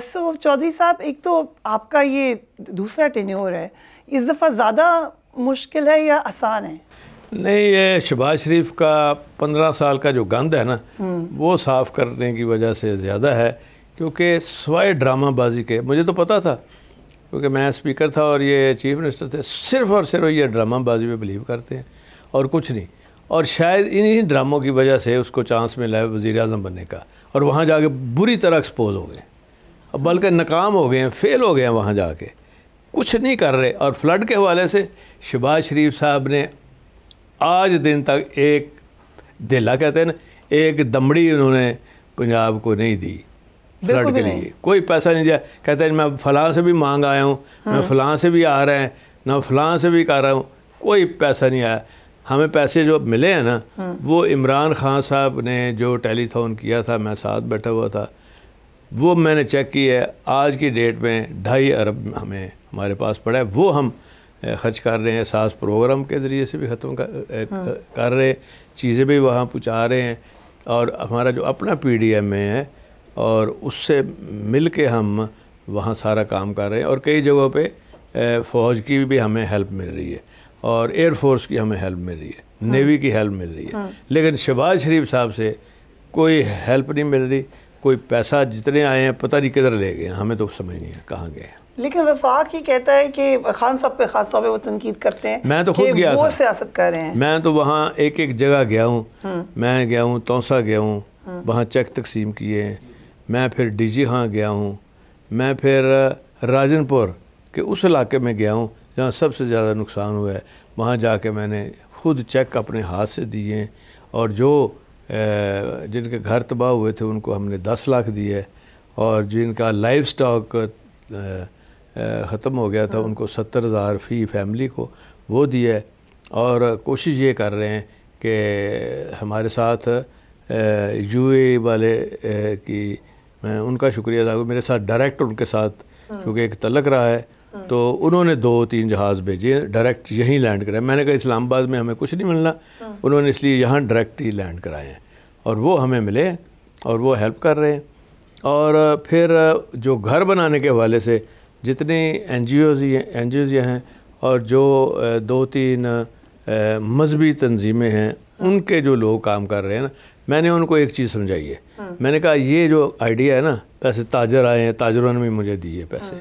سو چودھری صاحب، ایک تو آپ کا یہ دوسرا ٹینیور ہے، اس دفعہ زیادہ مشکل ہے یا آسان ہے؟ نہیں، یہ شہباز شریف کا 15 سال کا جو گند ہے نا وہ صاف کرنے کی وجہ سے زیادہ ہے، کیونکہ سوائے ڈرامہ بازی کے، مجھے تو پتہ تھا کیونکہ میں اسپیکر تھا اور یہ چیف منسٹر تھے، صرف اور صرف یہ ڈرامہ بازی پہ بلیو کرتے ہیں اور کچھ نہیں، اور شاید انہی ڈراموں کی وجہ سے اس کو چانس ملا ہے وزیر اعظم بننے کا، اور وہاں جا کے بری طرح ایکسپوز ہو گئے، بلکہ ناکام ہو گئے ہیں، فیل ہو گئے ہیں، وہاں جا کے کچھ نہیں کر رہے۔ اور فلڈ کے حوالے سے شہباز شریف صاحب نے آج دن تک ایک دھیلا کہتے ہیں نا، ایک دمڑی انہوں نے پنجاب کو نہیں دی فلڈ کے لیے، کوئی پیسہ نہیں دیا۔ کہتے ہیں میں فلاں سے بھی مانگ آیا ہوں، میں فلاں سے بھی آ رہے ہیں، نہ فلاں سے بھی کر رہا ہوں، کوئی پیسہ نہیں آیا۔ ہمیں پیسے جو ملے ہیں نا وہ عمران خان صاحب نے جو ٹیلی تھون کیا تھا، میں ساتھ بیٹھا ہوا تھا، وہ میں نے چیک کی ہے، آج کی ڈیٹ میں 2.5 ارب ہمارے پاس پڑا ہے، وہ ہم خرچ کر رہے ہیں، احساس پروگرام کے ذریعے سے بھی ختم کر رہے ہیں، چیزیں بھی وہاں پہنچا رہے ہیں، اور ہمارا جو اپنا پی ڈی ایم اے ہے اور اس سے مل کے ہم وہاں سارا کام کر رہے ہیں، اور کئی جگہوں پہ فوج کی بھی ہمیں ہیلپ مل رہی ہے، اور ایئر فورس کی ہمیں ہیلپ مل رہی ہے، نیوی کی ہیلپ مل رہی ہے، لیکن شہباز شریف صاحب سے کوئی ہیلپ نہیں مل رہی، کوئی پیسہ جتنے آئے ہیں پتہ نہیں کدھر لے گئے ہیں، ہمیں تو سمجھ نہیں ہے کہاں گئے ہیں۔ لیکن وفاق یہ کہتا ہے کہ خان صاحب پہ خاص طور پہ وہ تنقید کرتے ہیں، میں تو خود گیا تھا، وہ تھا، سیاست کر رہے ہیں، میں تو وہاں ایک ایک جگہ گیا ہوں، میں گیا ہوں توسا گیا ہوں، وہاں چیک تقسیم کیے ہیں، میں پھر ڈی جی خاں گیا ہوں، میں پھر راجن پور کے اس علاقے میں گیا ہوں جہاں سب سے زیادہ نقصان ہوا ہے، وہاں جا کے میں نے خود چیک اپنے ہاتھ سے دیے ہیں، اور جو جن کے گھر تباہ ہوئے تھے ان کو ہم نے 10 لاکھ دیے، اور جن کا لائف سٹاک ختم ہو گیا تھا ان کو 70,000 فی فیملی کو وہ دیا ہے، اور کوشش یہ کر رہے ہیں کہ ہمارے ساتھ یو اے والے کی میں ان کا شکریہ ادا کروں، میرے ساتھ ڈائریکٹ ان کے ساتھ چونکہ ایک تعلق رہا ہے، تو انہوں نے 2-3 جہاز بھیجے ڈائریکٹ یہیں لینڈ کرائے، میں نے کہا اسلام آباد میں ہمیں کچھ نہیں ملنا، انہوں نے اس لیے یہاں ڈائریکٹ ہی لینڈ کرائے ہیں، اور وہ ہمیں ملے اور وہ ہیلپ کر رہے ہیں۔ اور پھر جو گھر بنانے کے حوالے سے جتنے این جی اوز ہیں اور جو 2-3 مذہبی تنظیمیں ہیں ان کے جو لوگ کام کر رہے ہیں نا، میں نے ان کو ایک چیز سمجھائی ہے، میں نے کہا یہ جو آئیڈیا ہے نا، پیسے تاجر آئے ہیں، تاجروں نے بھی مجھے دیے پیسے،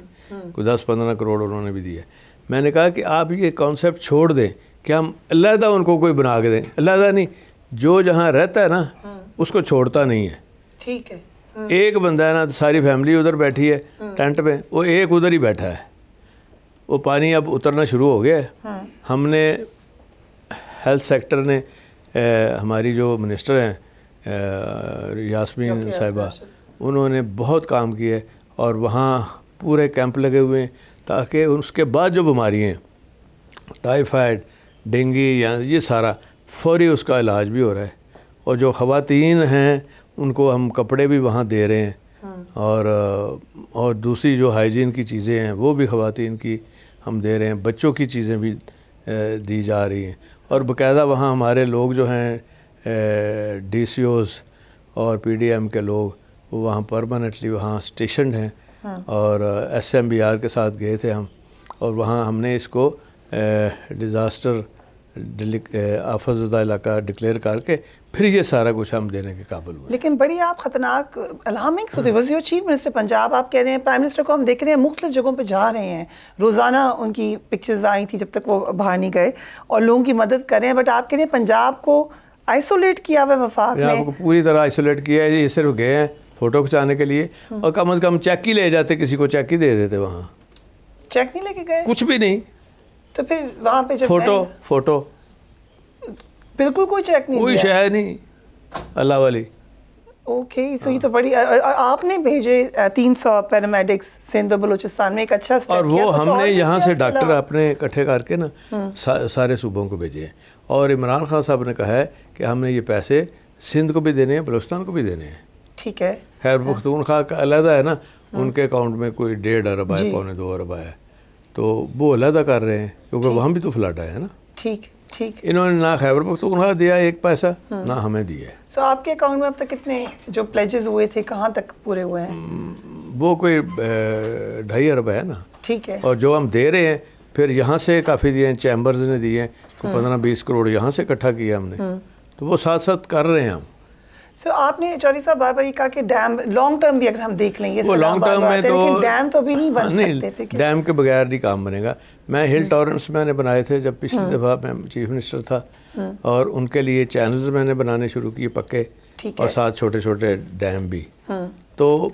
کوئی 10-15 کروڑ انہوں نے بھی دیے، میں نے کہا کہ آپ یہ کانسیپٹ چھوڑ دیں کہ ہم علیحدہ ان کو کوئی بنا کے دیں، علیحدہ نہیں، جو جہاں رہتا ہے نا اس کو چھوڑتا نہیں ہے، ٹھیک ہے، ایک بندہ ہے نا، ساری فیملی ادھر بیٹھی ہے ٹینٹ پہ، وہ ایک ادھر ہی بیٹھا ہے، وہ پانی اب اترنا شروع ہو گیا ہے، ہم نے ہیلتھ سیکٹر نے ہماری جو منسٹر ہیں یاسمین صاحبہ، انہوں نے بہت کام کیا ہے، اور وہاں پورے کیمپ لگے ہوئے ہیں تاکہ اس کے بعد جو بیماریاں ہیں ٹائیفائڈ، ڈینگی، یا یہ سارا فوری اس کا علاج بھی ہو رہا ہے، اور جو خواتین ہیں ان کو ہم کپڑے بھی وہاں دے رہے ہیں، اور دوسری جو ہائیجین کی چیزیں ہیں وہ بھی خواتین کی ہم دے رہے ہیں، بچوں کی چیزیں بھی دی جا رہی ہیں، اور باقاعدہ وہاں ہمارے لوگ جو ہیں ڈی سی اوز اور پی ڈی ایم کے لوگ وہ وہاں پرماننٹلی وہاں اسٹیشنڈ ہیں، اور ایس ایم بی آر کے ساتھ گئے تھے ہم، اور وہاں ہم نے اس کو ڈیزاسٹر آفت زدہ علاقہ ڈکلیئر کر کے پھر یہ سارا کچھ ہم دینے کے قابل ہوئے۔ لیکن بڑی آپ خطرناک الہامک صوتی وزیر چیف منسٹر پنجاب، آپ کہہ رہے ہیں پرائم منسٹر کو ہم دیکھ رہے ہیں مختلف جگہوں پہ جا رہے ہیں، روزانہ ان کی پکچرز آئی تھی جب تک وہ باہر نہیں گئے، اور لوگوں کی مدد کر رہے ہیں، بٹ آپ کہہ رہے ہیں پنجاب کو آئسولیٹ کیا ہوا ہے وفاق نے، آپ کو پوری طرح آئسولیٹ کیا ہے، یہ صرف گئے ہیں فوٹو کھچانے کے لیے، اور کم از کم چیک ہی لے جاتے، کسی کو چیک ہی دے دیتے، وہاں چیک نہیں لے کے گئے، کچھ بھی نہیں، تو پھر وہاں پہ فوٹو بالکل کوئی چیک نہیں، کوئی شے نہیں، اللہ والی۔ اوکے، سو یہ تو بڑی، آپ نے بھیجے 300 پیرامیڈکس سندھ و بلوچستان میں، ایک اچھا اسٹیپ اور وہ ہم نے یہاں سے ڈاکٹر اپنے اکٹھے کر کے نا سارے صوبوں کو بھیجے ہیں، اور عمران خان صاحب نے کہا ہے کہ ہم نے یہ پیسے سندھ کو بھی دینے ہیں، بلوچستان کو بھی دینے ہیں، ٹھیک ہے، خیر پختونخوا کا علیحدہ ہے نا، ان کے اکاؤنٹ میں کوئی 1.5 ارب آئے، 1.25 ارب آیا ہے، تو وہ علیحدہ کر رہے ہیں کیونکہ وہاں بھی تو فلڈ آیا ہے نا، ٹھیک ٹھیک، انہوں نے نہ خیبر پختونخوا دیا ایک پیسہ، نہ ہمیں دیا ہے۔ سو آپ کے اکاؤنٹ میں اب تک کتنے جو پلیجز ہوئے تھے کہاں تک پورے ہوئے ہیں؟ وہ کوئی 2.5 ارب ہے نا. ٹھیک ہے. اور جو ہم دے رہے ہیں پھر یہاں سے کافی دیے ہیں, چیمبرز نے دیے ہیں, 15-20 کروڑ یہاں سے اکٹھا کیا ہم نے, تو وہ ساتھ ساتھ کر رہے ہیں ہم. سو آپ نے چودھری صاحب بار بار یہ کہا کہ ڈیم لانگ ٹرم بھی اگر ہم دیکھ لیں, یہ وہ لانگ ٹرم میں تو لیکن ڈیم تو بھی نہیں بن سکتے تھے. ڈیم کے بغیر نہیں کام بنے گا. میں ہل ٹورنٹس میں نے بنائے تھے جب پچھلی دفعہ میں چیف منسٹر تھا, اور ان کے لیے چینلز میں نے بنانے شروع کیے پکے, اور ساتھ چھوٹے چھوٹے ڈیم بھی. تو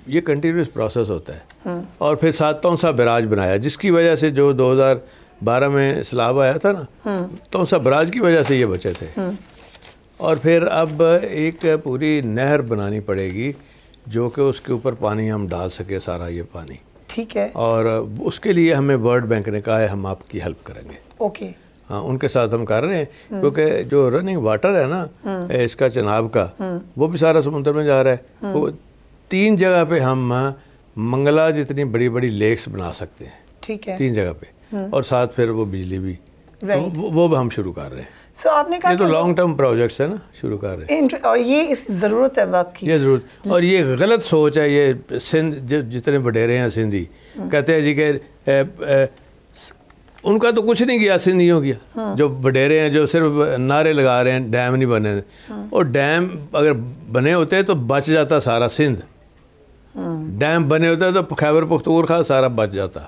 یہ کنٹینیوس پروسیس ہوتا ہے. اور پھر ساتھ تونسا بیراج بنایا, جس کی وجہ سے جو 2012 میں سیلاب آیا تھا نا, تونسا بیراج کی وجہ سے یہ بچے تھے. اور پھر اب ایک پوری نہر بنانی پڑے گی جو کہ اس کے اوپر پانی ہم ڈال سکے, سارا یہ پانی. ٹھیک ہے. اور اس کے لیے ہمیں ورلڈ بینک نے کہا ہے ہم آپ کی ہیلپ کریں گے. اوکے. ہاں, ان کے ساتھ ہم کر رہے ہیں, کیونکہ جو رننگ واٹر ہے نا اس کا چناب کا, وہ بھی سارا سمندر میں جا رہا ہے. وہ 3 جگہ پہ ہم منگلا جتنی بڑی بڑی لیکس بنا سکتے ہیں. ٹھیک ہے. 3 جگہ پہ, اور ساتھ پھر وہ بجلی بھی, وہ بھی ہم شروع کر رہے ہیں. سو آپ نے کہا یہ تو لانگ ٹرم پروجیکٹس ہیں نا, شروع کر رہے ہیں. اور یہ اس ضرورت ہے وقت کی, یہ ضرورت, اور یہ غلط سوچ ہے. یہ سندھ جتنے وڈیرے ہیں سندھی کہتے ہیں جی کہ ان کا تو کچھ نہیں کیا سندھیوں کیا, جو وڈیرے ہیں جو صرف نعرے لگا رہے ہیں ڈیم نہیں بنے. اور ڈیم اگر بنے ہوتے تو بچ جاتا سارا سندھ. ڈیم بنے ہوتے تو خیبر پختونخوا سارا بچ جاتا.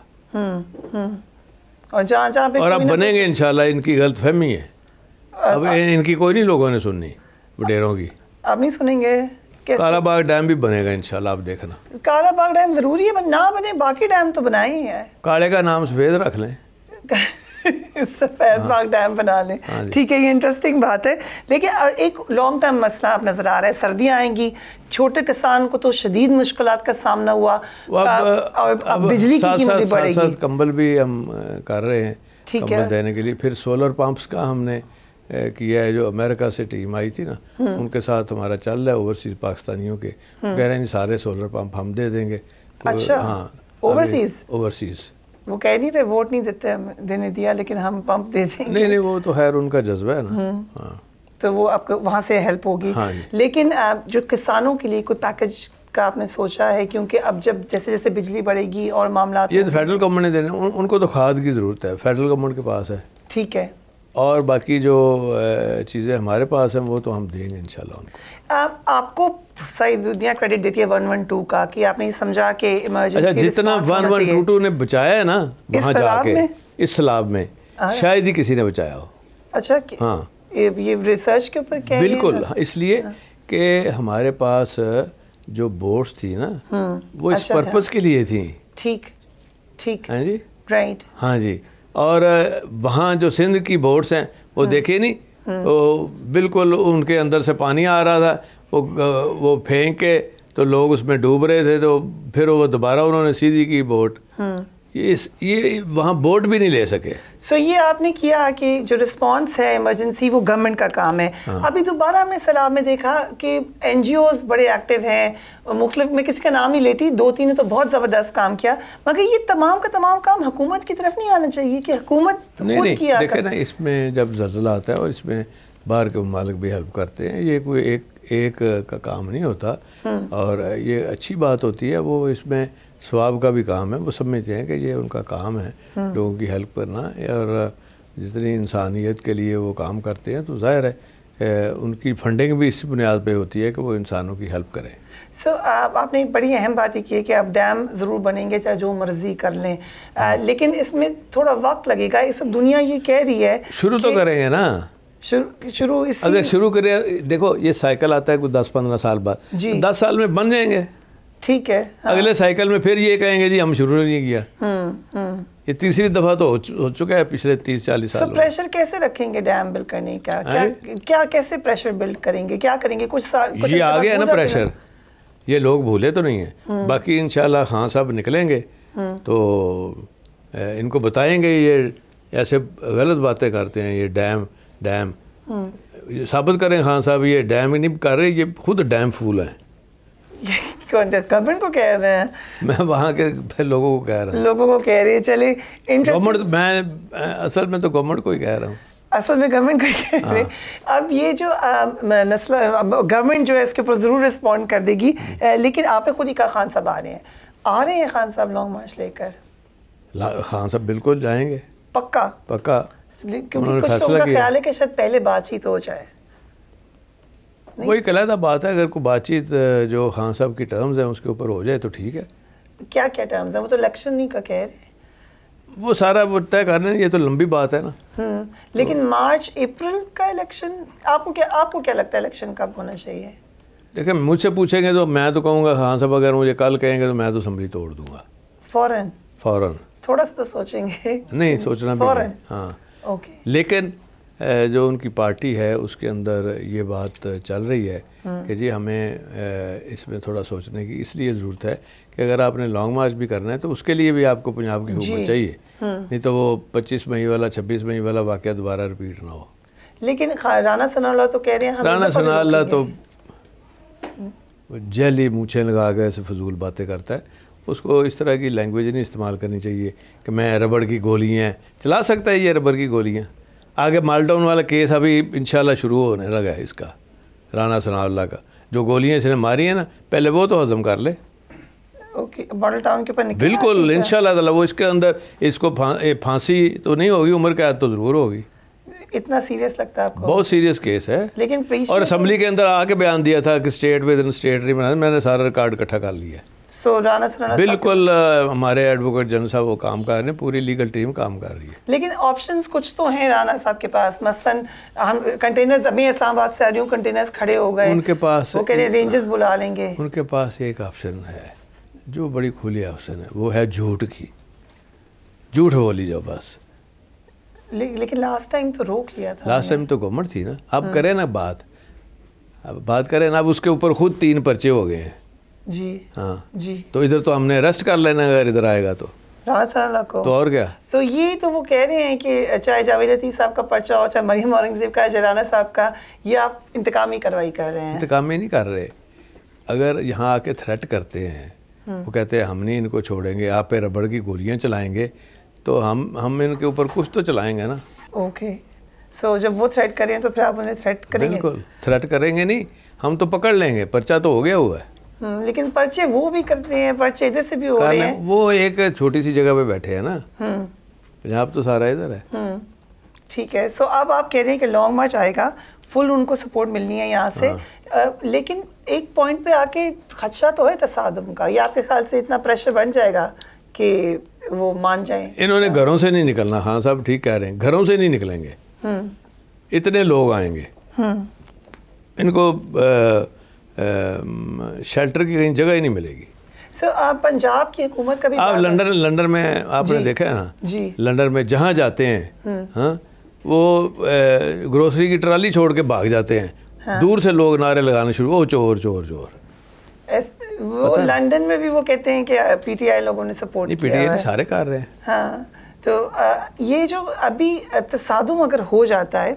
اور جہاں پہ, اور اب بنیں گے انشاءاللہ. ان کی غلط فہمی ہے, اب ان کی کوئی نہیں لوگوں نے سننی, وڈیروں کی. اب نہیں سنیں گے. کالا باغ ڈیم بھی بنے گا انشاءاللہ, آپ دیکھنا. کالا باغ ڈیم ضروری ہے, نہ بنے باقی ڈیم تو بنائے ہی ہیں. کالے کا نام سفید رکھ لیں, سفید باغ ڈیم بنا لیں. ٹھیک ہے, یہ انٹرسٹنگ بات ہے. لیکن ایک لانگ ٹرم مسئلہ اب نظر آ رہا ہے, سردیاں آئیں گی, چھوٹے کسان کو تو شدید مشکلات کا سامنا ہوا, اب بجلی کی قیمتیں بڑھے گی. ساتھ کمبل بھی ہم کر رہے ہیں, کمبل دینے کے لیے. پھر سولر پمپس کا ہم نے کیا ہے, جو امریکہ سے ٹیم آئی تھی نا, ان کے ساتھ ہمارا چل رہا ہے اوورسیز پاکستانیوں کے. کہہ رہے ہیں سارے سولر پمپ ہم دے دیں گے. اچھا, ہاں, اوورسیز. وہ کہہ نہیں رہے ووٹ نہیں دیتے, دینے دیا, لیکن ہم پمپ دے دیں گے. نہیں, وہ تو خیر ان کا جذبہ ہے نا. ہاں, تو وہ آپ کو وہاں سے ہیلپ ہوگی. لیکن جو کسانوں کے لیے کوئی پیکج کا آپ نے سوچا ہے, کیونکہ اب جب جیسے جیسے بجلی بڑھے گی اور معاملات, یہ تو فیڈرل گورنمنٹ نے دینے, ان کو تو کھاد کی ضرورت ہے, فیڈرل گورنمنٹ کے پاس ہے. ٹھیک ہے. اور باقی جو چیزیں ہمارے پاس ہیں وہ تو ہم دیں گے انشاءاللہ ان کو. آپ کو صحیح دنیا کریڈٹ دیتی ہے 112 کا, کہ آپ نے سمجھا کہ ایمرجنسی. اچھا, جتنا 1122 نے بچایا ہے نا وہاں جا کے اس سیلاب میں, شاید ہی کسی نے بچایا ہو. اچھا, ہاں, یہ ریسرچ کے اوپر کیا؟ بالکل, اس لیے کہ ہمارے پاس جو بوٹس تھی نا وہ اس پرپس کے لیے تھیں. ٹھیک ٹھیک. ہاں جی, رائٹ. ہاں جی. اور وہاں جو سندھ کی بوٹس ہیں وہ دیکھے نہیں, وہ بالکل ان کے اندر سے پانی آ رہا تھا, وہ پھینک کے تو لوگ اس میں ڈوب رہے تھے, تو پھر وہ دوبارہ انہوں نے سیدھی کی بوٹ. یہ وہاں بوٹ بھی نہیں لے سکے. سو یہ آپ نے کیا کہ جو رسپانس ہے ایمرجنسی وہ گورنمنٹ کا کام ہے. ابھی دوبارہ ہم نے سیلاب میں دیکھا کہ این جی اوز بڑے ایکٹیو ہیں, مختلف, میں کسی کا نام نہیں لیتی, 2-3 نے تو بہت زبردست کام کیا, مگر یہ تمام کا تمام کام حکومت کی طرف نہیں آنا چاہیے کہ حکومت خود کیا. دیکھیں نا, اس میں جب زلزلہ آتا ہے اور اس میں باہر کے ممالک بھی ہیلپ کرتے ہیں, یہ کوئی ایک کا کام نہیں ہوتا, اور یہ اچھی بات ہوتی ہے. وہ اس میں ثواب کا بھی کام ہے, وہ سمجھتے ہیں کہ یہ ان کا کام ہے لوگوں کی ہیلپ کرنا, اور جتنی انسانیت کے لیے وہ کام کرتے ہیں تو ظاہر ہے ان کی فنڈنگ بھی اس بنیاد پہ ہوتی ہے کہ وہ انسانوں کی ہیلپ کریں. سو آپ نے ایک بڑی اہم بات یہ کی ہے کہ اب ڈیم ضرور بنیں گے چاہے جو مرضی کر لیں, لیکن اس میں تھوڑا وقت لگے گا. اس وقت دنیا یہ کہہ رہی ہے شروع تو کریں گے نا, اگر شروع کرے, دیکھو یہ سائیکل آتا ہے کوئی 10-15 سال بعد, 10 سال میں بن جائیں گے. ٹھیک ہے. اگلے سائیکل میں پھر یہ کہیں گے جی ہم شروع نہیں کیا. یہ تیسری دفعہ تو ہو چکا ہے پچھلے 30-40 سال. سو پریشر کیسے رکھیں گے ڈیم بلڈ کرنے کا, کیا کیسے پریشر بلڈ کریں گے, کیا کریں گے؟ کچھ یہ آ گیا نا پریشر, یہ لوگ بھولے تو نہیں ہیں. باقی انشاءاللہ خان صاحب نکلیں گے تو ان کو بتائیں گے یہ ایسے غلط باتیں کرتے ہیں, یہ ڈیم ثابت کریں خان صاحب یہ ڈیم نہیں کر رہے, یہ خود ڈیم فول ہیں. گورنمنٹ کو کہہ رہے ہیں؟ میں وہاں کے لوگوں کو کہہ رہا ہوں. لوگوں کو کہہ رہی ہے. چلے گورنمنٹ, میں اصل میں تو گورنمنٹ کو ہی کہہ رہا ہوں. اصل میں گورنمنٹ کو کہہ رہے اب یہ جو مسئلہ گورنمنٹ جو ہے اس کے اوپر ضرور رسپونڈ کر دے گی، لیکن آپ نے خود ہی کہا خان صاحب آ رہے ہیں خان صاحب لانگ مارچ لے کر؟ خان صاحب بالکل جائیں گے، پکا پکا، کیونکہ کچھ لوگوں کا خیال ہے کہ شاید پہلے بات چیت ہو جائے. وہی علیحدہ بات ہے، اگر کوئی بات چیت جو خان صاحب کی ٹرمز ہیں اس کے اوپر ہو جائے تو ٹھیک ہے. کیا کیا ٹرمز ہیں؟ وہ تو الیکشن نہیں کا کہہ رہے، وہ سارا وہ طے کرنا، یہ تو لمبی بات ہے نا. لیکن مارچ اپریل کا الیکشن آپ کو کیا لگتا ہے الیکشن کب ہونا چاہیے؟ دیکھیں مجھ سے پوچھیں گے تو میں تو کہوں گا خان صاحب اگر مجھے کل کہیں گے تو میں تو اسمبلی توڑ دوں گا فوراً. تھوڑا سا تو سوچیں گے؟ نہیں سوچنا بھی نہیں. ہاں اوکے. لیکن جو ان کی پارٹی ہے اس کے اندر یہ بات چل رہی ہے کہ جی ہمیں اس میں تھوڑا سوچنے کی اس لیے ضرورت ہے کہ اگر آپ نے لانگ مارچ بھی کرنا ہے تو اس کے لیے بھی آپ کو پنجاب کی حکومت چاہیے، نہیں تو وہ 25 مئی والا 26 مئی والا واقعہ دوبارہ رپیٹ نہ ہو. لیکن رانا ثناء اللہ تو کہہ رہے ہیں رانا ثناء اللہ تو جیلی مونچھیں لگا کے ایسے فضول باتیں کرتا ہے. اس کو اس طرح کی لینگویج نہیں استعمال کرنی چاہیے کہ میں ربڑ کی گولیاں چلا سکتا ہے. یہ ربڑ کی گولیاں آگے مال ڈاؤن والا کیس ابھی انشاءاللہ شروع ہونے لگا ہے اس کا، رانا ثناء اللہ کا. جو گولیاں اس نے ماری ہیں نا پہلے وہ تو ہضم کر لے. اوکے. ماڈل ٹاؤن کے اوپر بالکل انشاءاللہ تعالیٰ وہ اس کے اندر اس کو پھانسی تو نہیں ہوگی، عمر قید تو ضرور ہوگی. اتنا سیریس لگتا ہے آپ کو؟ بہت سیریس کیس ہے. لیکن اور اسمبلی کے اندر آ کے بیان دیا تھا کہ اسٹیٹ ود ان اسٹیٹ نہیں بنا، میں نے سارا ریکارڈ اکٹھا کر لیا. رانا ثناء بالکل ہمارے ایڈوکیٹ جنرل صاحب وہ کام کر رہے ہیں، پوری لیگل ٹیم کام کر رہی ہے. لیکن آپشنز کچھ تو ہیں رانا صاحب کے پاس، مثلاً ہم کنٹینرز ابھی اسلام آباد سے آ رہی ہوں، کنٹینرز کھڑے ہو گئے، ان کے پاس وہ کہہ رہے ہیں رینجز بلا لیں گے. ان کے پاس ایک آپشن ہے جو بڑی کھلی آپشن ہے، وہ ہے جھوٹ کی. جھوٹ بولی جاؤ بس. لیکن لاسٹ ٹائم تو روک لیا تھا. لاسٹ ٹائم تو گورنمنٹ تھی نا. اب کریں نا بات کریں نا. اب اس کے اوپر خود 3 پرچے ہو گئے ہیں. جی ہاں جی. تو ادھر تو ہم نے اریسٹ کر لینا اگر ادھر آئے گا تو رانا ثناء اللہ کو. تو اور کیا. سو یہ تو وہ کہہ رہے ہیں کہ چاہے جاوید لطیف صاحب کا پرچہ ہو، چاہے مریم اورنگزیب کا، چاہے رانا صاحب کا، یہ آپ انتقامی کارروائی کر رہے ہیں. انتقامی نہیں کر رہے. اگر یہاں آ کے تھریٹ کرتے ہیں، وہ کہتے ہیں ہم نہیں ان کو چھوڑیں گے، آپ پہ ربڑ کی گولیاں چلائیں گے، تو ہم ان کے اوپر کچھ تو چلائیں گے نا. اوکے. سو جب وہ تھریٹ کریں تو پھر آپ انہیں تھریٹ کریں گے؟ بالکل تھریٹ کریں گے نہیں، ہم تو پکڑ لیں گے. پرچہ تو ہو گیا ہوا ہے. لیکن پرچے وہ بھی کرتے ہیں، پرچے ادھر سے بھی ہو رہے ہیں. وہ ایک چھوٹی سی جگہ پہ بیٹھے ہیں نا. پنجاب تو سارا ادھر ہے. ٹھیک ہے. سو اب آپ کہہ رہے ہیں کہ لانگ مارچ آئے گا، فل ان کو سپورٹ ملنی ہے یہاں سے. لیکن ایک پوائنٹ پہ آ کے خدشہ تو ہے تصادم کا. یہ آپ کے خیال سے اتنا پریشر بن جائے گا کہ وہ مان جائیں؟ انہوں نے گھروں سے نہیں نکلنا. خان صاحب ٹھیک کہہ رہے ہیں، گھروں سے نہیں نکلیں گے. اتنے لوگ آئیں گے، ان کو شیلٹر کی کہیں جگہ ہی نہیں ملے گی. سو پنجاب کی حکومت کا بھی آپ لنڈن میں آپ نے دیکھا ہے نا، لنڈن میں جہاں جاتے ہیں ہاں وہ گروسری کی ٹرالی چھوڑ کے بھاگ جاتے ہیں. دور سے لوگ نعرے لگانے شروع، او چور چور چور. وہ لنڈن میں بھی وہ کہتے ہیں کہ پی ٹی آئی لوگوں نے سپورٹ کیا. پی ٹی آئی سارے کر رہے ہیں. ہاں. تو یہ جو ابھی تصادم اگر ہو جاتا ہے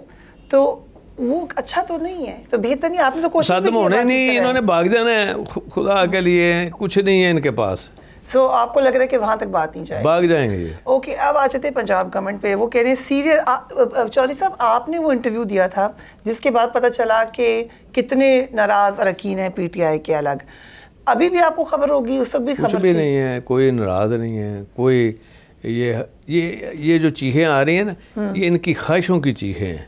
تو وہ اچھا تو نہیں ہے، تو بہتر نہیں. آپ نے تو کوشش تصادم ہونے نہیں، انہوں نے بھاگ جانا ہے. خدا کے لیے کچھ نہیں ہے ان کے پاس. سو آپ کو لگ رہا ہے کہ وہاں تک بات نہیں جائے، بھاگ جائیں گے یہ. اوکے. اب آ جاتے ہیں پنجاب گورنمنٹ پہ. وہ کہہ رہے ہیں سیریس. چودھری صاحب آپ نے وہ انٹرویو دیا تھا جس کے بعد پتہ چلا کہ کتنے ناراض اراکین ہیں پی ٹی آئی کے الگ. ابھی بھی آپ کو خبر ہوگی، اس وقت بھی خبر کچھ بھی نہیں ہے. کوئی ناراض نہیں ہے کوئی. یہ جو چیخیں آ رہی ہیں نا، یہ ان کی خواہشوں کی چیخیں ہیں.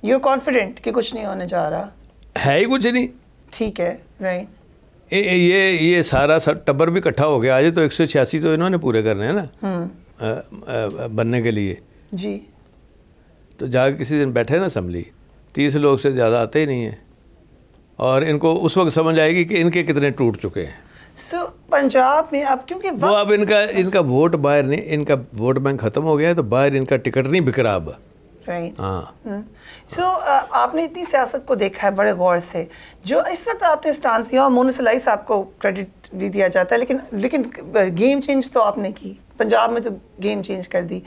یو کانفیڈنٹ کہ کچھ نہیں ہونے جا رہا؟ ہے ہی کچھ نہیں. ٹھیک ہے. رائٹ. یہ سارا ٹبر بھی اکٹھا ہو گیا. آج تو 186 تو انہوں نے پورے کرنے ہیں نا بننے کے لیے. جی. تو جا کے کسی دن بیٹھے نا اسمبلی، 30 لوگ سے زیادہ آتے ہی نہیں ہیں، اور ان کو اس وقت سمجھ آئے گی کہ ان کے کتنے ٹوٹ چکے ہیں. سو پنجاب میں اب کیونکہ وہ اب ان کا ووٹ باہر نہیں، ان کا ووٹ بینک ختم ہو گیا ہے، تو باہر ان کا ٹکٹ نہیں بک رہا اب. ہاں. سو آپ نے اتنی سیاست کو دیکھا ہے بڑے غور سے، جو اس وقت آپ نے اسٹانس لیا، اور مونس الائی صاحب کو کریڈٹ بھی دیا جاتا ہے، لیکن گیم چینج تو آپ نے کی. پنجاب میں تو گیم چینج کر دی.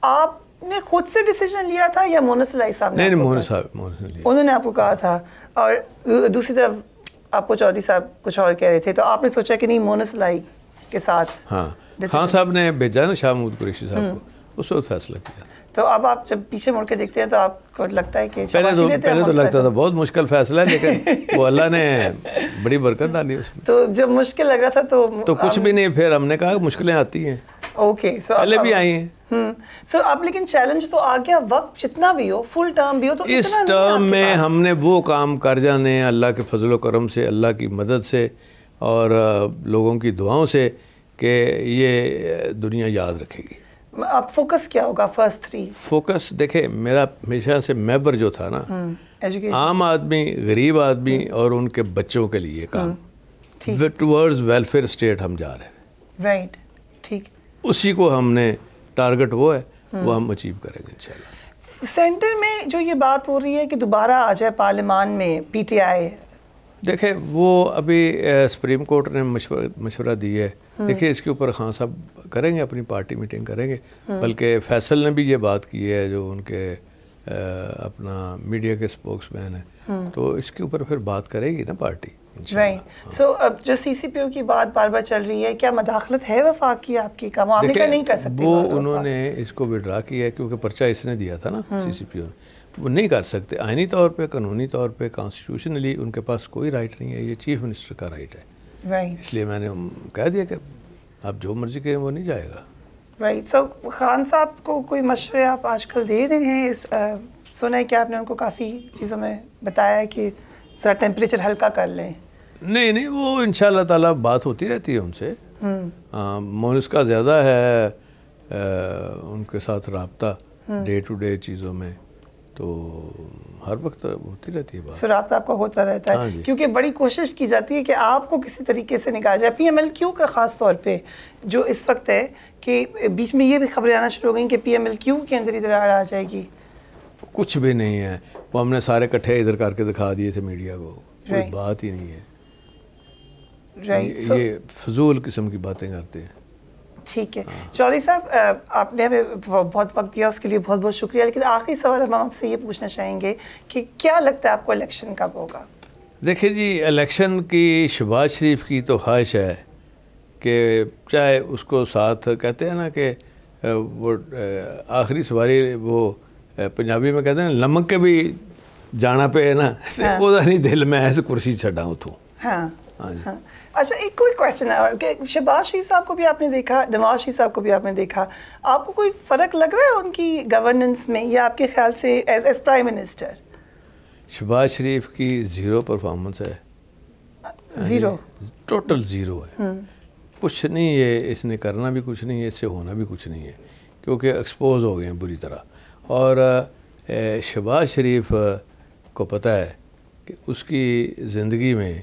آپ نے خود سے ڈیسیجن لیا تھا یا مونس الائی صاحب نے؟ نہیں، مونس صاحب انہوں نے آپ کو کہا تھا. اور دوسری طرف آپ کو چودھری صاحب کچھ اور کہہ رہے تھے، تو آپ نے سوچا کہ نہیں مونس الائی کے ساتھ. ہاں. خان صاحب نے بھیجا نا شاہ محمود قریشی صاحب کو، اس وقت فیصلہ کیا. تو اب آپ جب پیچھے مڑ کے دیکھتے ہیں تو آپ کو لگتا ہے کہ پہلے تو لگتا تھا بہت مشکل فیصلہ ہے، لیکن وہ اللہ نے بڑی برکت ڈالی اس میں. تو جب مشکل لگ رہا تھا تو کچھ بھی نہیں، پھر ہم نے کہا مشکلیں آتی ہیں، اوکے سو پہلے بھی آئی ہیں. سو اب لیکن چیلنج تو آ گیا، وقت جتنا بھی ہو، فل ٹرم بھی ہو، تو اس ٹرم میں ہم نے وہ کام کر جانے ہیں اللہ کے فضل و کرم سے، اللہ کی مدد سے اور لوگوں کی دعاؤں سے، کہ یہ دنیا یاد رکھے گی. اب فوکس کیا ہوگا فرسٹ 3؟ فوکس دیکھیں میرا ہمیشہ سے محور جو تھا نا، عام آدمی، غریب آدمی اور ان کے بچوں کے لیے کام، ٹورڈز ویلفیئر اسٹیٹ ہم جا رہے ہیں. رائٹ، ٹھیک. اسی کو ہم نے ٹارگٹ وہ ہے، وہ ہم اچیو کریں گے انشاءاللہ. سینٹر میں جو یہ بات ہو رہی ہے کہ دوبارہ آ جائے پارلیمان میں پی ٹی آئی، دیکھیں وہ ابھی سپریم کورٹ نے مشورہ دی ہے. دیکھیں اس کے اوپر خان صاحب کریں گے، اپنی پارٹی میٹنگ کریں گے. بلکہ فیصل نے بھی یہ بات کی ہے جو ان کے اپنا میڈیا کے اسپوکس مین ہیں، تو اس کے اوپر پھر بات کرے گی نا پارٹی. رائٹ. سو اب جو سی سی پی او کی بات بار بار چل رہی ہے، کیا مداخلت ہے وفاق کی آپ کی کا معاملے کا؟ نہیں کر سکتے وہ انہوں نے اس کو وڈرا کیا ہے کیونکہ پرچہ اس نے دیا تھا نا سی سی پی او نے. وہ نہیں کر سکتے آئینی طور پہ، قانونی طور پہ، کانسٹیٹیوشنلی ان کے پاس کوئی رائٹ نہیں ہے. یہ چیف منسٹر کا رائٹ ہے، اس لیے میں نے کہہ دیا کہ آپ جو مرضی کریں وہ نہیں جائے گا. رائٹ. سو خان صاحب کو کوئی مشورے آپ آج کل دے رہے ہیں؟ سنا ہے کہ آپ نے ان کو کافی چیزوں میں بتایا ہے کہ ذرا ٹیمپریچر ہلکا کر لیں. نہیں وہ انشاءاللہ تعالیٰ بات ہوتی رہتی ہے ان سے. مونس کا زیادہ ہے ان کے ساتھ رابطہ ڈے ٹو ڈے چیزوں میں، تو ہر وقت ہوتی رہتی ہے بات. سو رابطہ آپ کا ہوتا رہتا ہے کیونکہ بڑی کوشش کی جاتی ہے کہ آپ کو کسی طریقے سے نکالا جائے. پی ایم ایل کیو کا خاص طور پہ جو اس وقت ہے کہ بیچ میں یہ بھی خبریں آنا شروع ہو گئیں کہ پی ایم ایل کیو کے اندر ادھر آ جائے گی. کچھ بھی نہیں ہے، وہ ہم نے سارے کٹھے ادھر کر کے دکھا دیے تھے میڈیا کو. کوئی بات ہی نہیں ہے. یہ فضول قسم کی باتیں کرتے ہیں. ٹھیک ہے چودھری صاحب، آپ نے ہمیں بہت وقت دیا، اس کے لیے بہت بہت شکریہ. لیکن آخری سوال ہم آپ سے یہ پوچھنا چاہیں گے کہ کیا لگتا ہے آپ کو الیکشن کب ہوگا؟ دیکھیں جی، الیکشن کی شہباز شریف کی تو خواہش ہے کہ چاہے اس کو ساتھ کہتے ہیں نا کہ وہ آخری سواری، وہ پنجابی میں کہتے ہیں نا لمک کے بھی جانا پہ نا، وہ نہیں دل میں ایسے کرسی چھڈا ہوں تو. ہاں. اچھا ایک کوئی کویسچن ہے کہ شہباز شریف صاحب کو بھی آپ نے دیکھا، نواز شریف صاحب کو بھی آپ نے دیکھا، آپ کو کوئی فرق لگ رہا ہے ان کی گورننس میں، یا آپ کے خیال سے ایز پرائم منسٹر؟ شہباز شریف کی زیرو پرفارمنس ہے، زیرو، ٹوٹل زیرو ہے. کچھ نہیں ہے، اس نے کرنا بھی کچھ نہیں ہے، اس سے ہونا بھی کچھ نہیں ہے، کیونکہ ایکسپوز ہو گئے ہیں بری طرح. اور شہباز شریف کو پتہ ہے کہ اس کی زندگی میں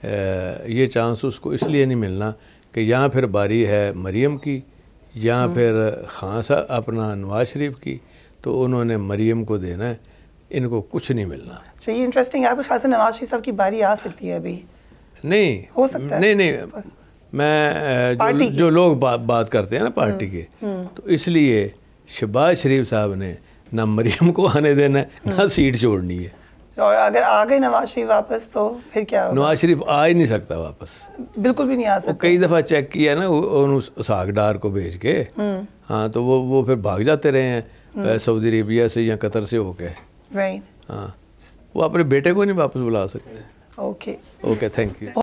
یہ چانس اس کو اس لیے نہیں ملنا کہ یہاں پھر باری ہے مریم کی، یہاں پھر خان صاحب اپنا نواز شریف کی، تو انہوں نے مریم کو دینا ہے، ان کو کچھ نہیں ملنا. اچھا یہ انٹرسٹنگ ہے، آپ کے خیال سے نواز شریف صاحب کی باری آ سکتی ہے ابھی؟ نہیں ہو سکتا ہے. نہیں میں جو لوگ بات کرتے ہیں نا پارٹی کے، تو اس لیے شہباز شریف صاحب نے نہ مریم کو آنے دینا ہے، نہ سیٹ چھوڑنی ہے. اور اگر آ گئے نواز شریف واپس تو پھر کیا ہوگا؟ نواز شریف آ ہی نہیں سکتا واپس، بالکل بھی نہیں آ سکتا. کئی دفعہ چیک کیا نا اسحاق ڈار کو بھیج کے. ہاں تو وہ پھر بھاگ جاتے رہے ہیں سعودی عربیہ سے یا قطر سے ہو کے. رائٹ. ہاں وہ اپنے بیٹے کو نہیں واپس بلا سکتے. Okay thank you.